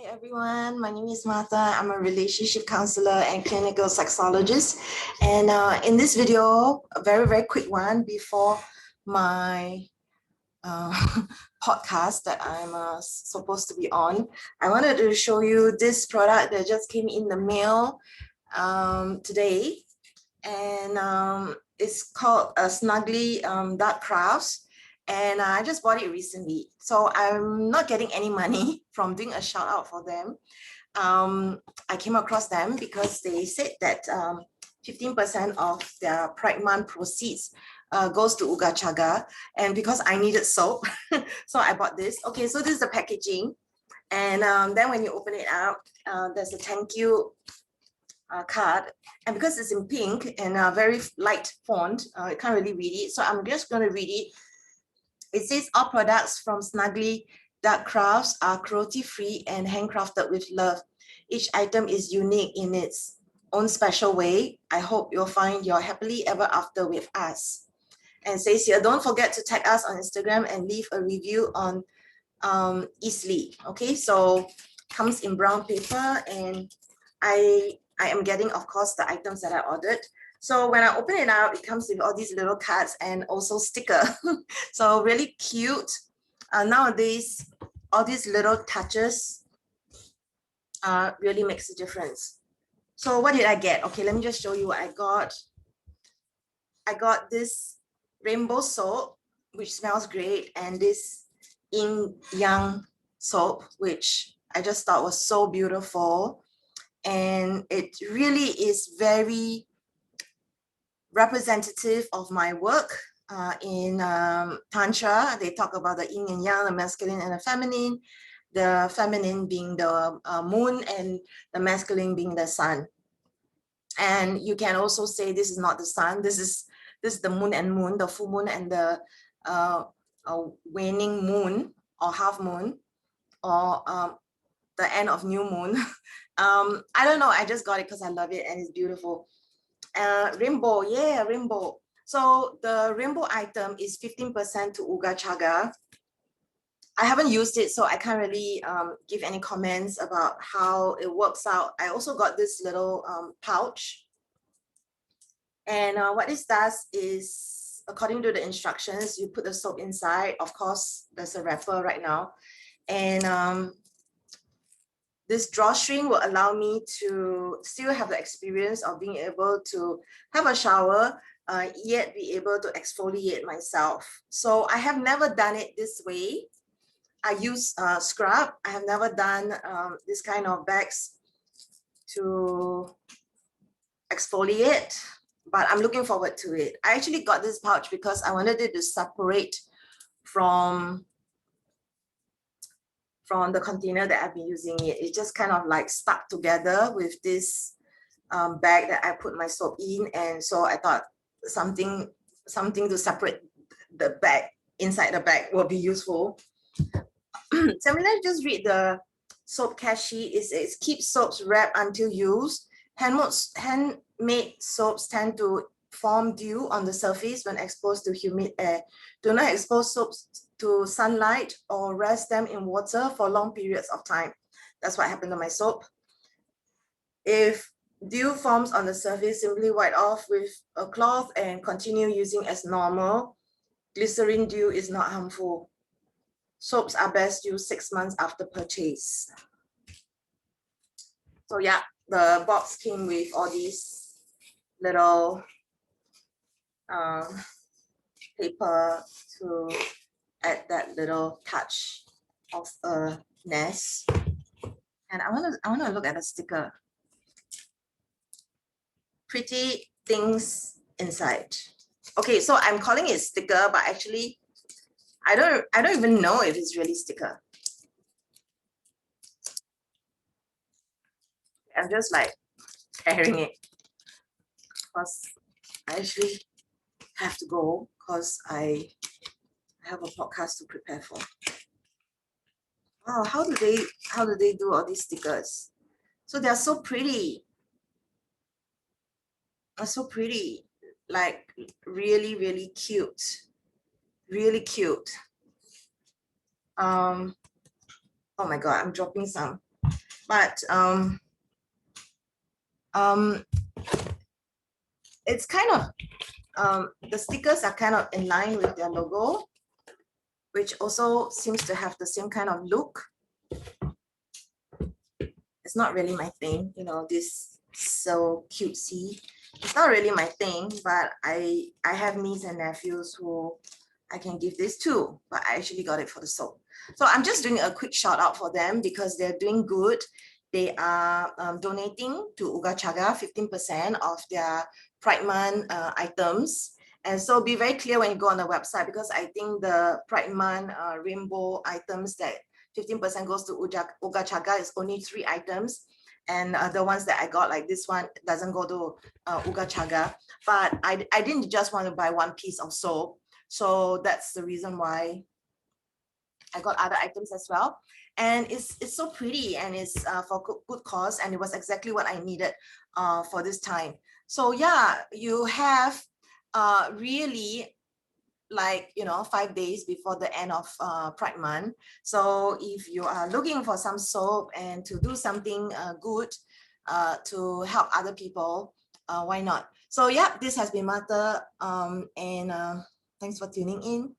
Hi everyone, my name is Martha. I'm a relationship counselor and clinical sexologist. And in this video, a very quick one before my uh, podcast that I'm supposed to be on, I wanted to show you this product that just came in the mail today. And it's called Snuggly Duck Crafts. And I just bought it recently. So I'm not getting any money from doing a shout out for them. I came across them because they said that 15% of their Pride Month proceeds goes to Uga Chaga. And because I needed soap, so I bought this. Okay, so this is the packaging. And then when you open it up, there's a thank you card, and because it's in pink and a very light font, I can't really read it, so I'm just going to read it. It says all products from Snuggly Duck Crafts are cruelty-free and handcrafted with love. Each item is unique in its own special way. I hope you'll find your happily ever after with us. And it says here, don't forget to tag us on Instagram and leave a review on Easily. Okay, so comes in brown paper, and I am getting, of course, the items that I ordered. So when I open it out, it comes with all these little cards and also sticker. So really cute. Nowadays, all these little touches really makes a difference. So what did I get? Okay, let me just show you what I got. I got this rainbow soap, which smells great, and this yin yang soap, which I just thought was so beautiful. And it really is very representative of my work in Tantra. They talk about the yin and yang, the masculine and the feminine being the moon and the masculine being the sun. And you can also say this is not the sun, this is the moon and moon, the full moon and the waning moon or half moon, or the end of new moon. I don't know, I just got it because I love it and it's beautiful. Rainbow, yeah, rainbow. So the rainbow item is 15% to Uga Chaga. I haven't used it, so I can't really give any comments about how it works out. I also got this little pouch. And what this does is, according to the instructions, you put the soap inside. Of course, there's a wrapper right now. And this drawstring will allow me to still have the experience of being able to have a shower, yet be able to exfoliate myself. So I have never done it this way. I use scrub. I have never done this kind of bags to exfoliate, but I'm looking forward to it. I actually got this pouch because I wanted it to separate from the container that I've been using it. It just kind of like stuck together with this bag that I put my soap in. And so I thought something to separate the bag inside the bag will be useful. So let's just read the soap care sheet. It says, keep soaps wrapped until used. Handmade soaps tend to form dew on the surface when exposed to humid air. Do not expose soaps to sunlight or rest them in water for long periods of time. That's what happened to my soap. If dew forms on the surface, simply wipe off with a cloth and continue using as normal. Glycerin dew is not harmful. Soaps are best used 6 months after purchase. So yeah, the box came with all these little paper to add that little touch of a nest. And I want to look at the sticker. Pretty things inside. Okay, so I'm calling it sticker, but actually I don't even know if it's really sticker. I'm just like tearing it because I actually have to go because I have a podcast to prepare for. Oh, how do they do all these stickers? So they're so pretty. They're so pretty, like really cute. Really cute. Oh my god, I'm dropping some. but it's kind of the stickers are kind of in line with their logo, which also seems to have the same kind of look. It's not really my thing, you know, this so cutesy. It's not really my thing, but I have nieces and nephews who I can give this to, but I actually got it for the soap. So I'm just doing a quick shout out for them because they're doing good. They are donating to Uga Chaga 15% of their Pride Month items. And so be very clear when you go on the website, because I think the Pride Month rainbow items that 15% goes to Uga Chaga is only 3 items. And the ones that I got, like this one, doesn't go to Uga Chaga. But I didn't just want to buy one piece of soap. So that's the reason why I got other items as well. And it's so pretty, and it's for good cause, and it was exactly what I needed for this time. So yeah, you have really, like, you know, 5 days before the end of Pride Month. So if you are looking for some soap and to do something good to help other people, why not? So yeah, this has been Martha, and thanks for tuning in.